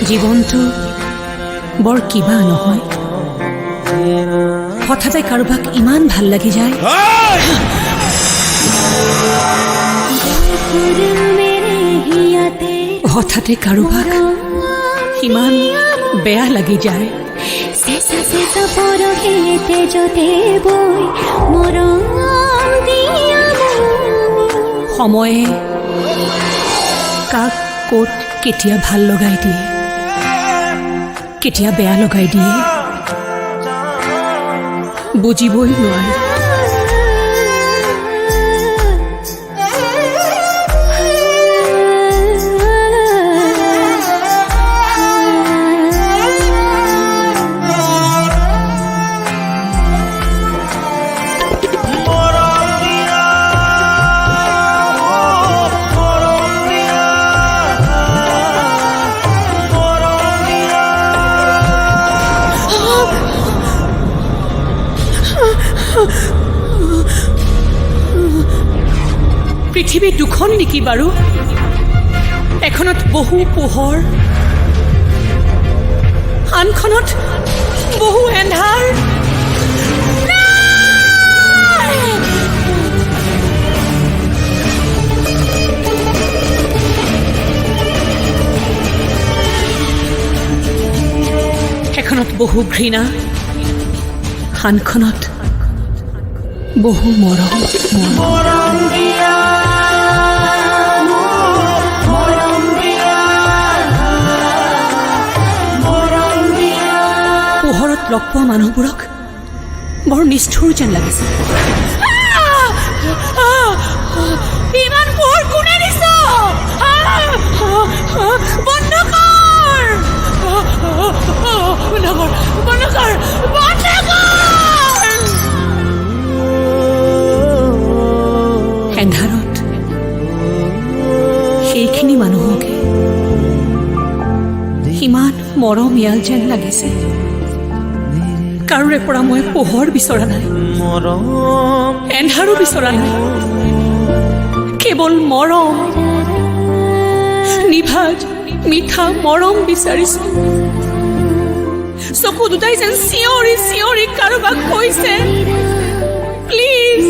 জীৱনটো বৰ কিবা নহয়, হঠাতে কাৰোবাক ইমান ভাল লাগি যায়, হঠাতে কাৰোবাক ইমান বেয়া লাগি যায়। সময়ে কাক ক'ত কেতিয়া ভাল লগাই দিয়ে, কেতিয়া বেয়া লগাই দিয়ে, বুজিবই নোৱাৰে। পৃথিৱী দুখন নেকি বাৰু? এখনত বহু পোহৰ, আনখনত বহু এন্ধাৰ। এখনত বহু ঘৃণা, আনখনত বহু মৰম। পোহৰত লগ পোৱা মানুহবোৰক বৰ নিষ্ঠুৰ যেন লাগিছে। ইমান পোহৰ কোনে দিছ? বন্ধ কৰ, বন্ধ কৰ, বন্ধ কৰ, বন্ধ কৰ। এন্ধাৰত সেইখিনি মানুহকে ইমান মৰমীয়াল যেন লাগিছে। কাৰোৰে পৰা মই পোহৰ বিচৰা নাই, এন্ধাৰো বিচৰা নাই, কেৱল মৰম, নিভাজ মিঠা মৰম বিচাৰিছো। চকু দুটাই যেন চিঞৰি চিঞৰি কাৰোবাক কৈছে, প্লিজ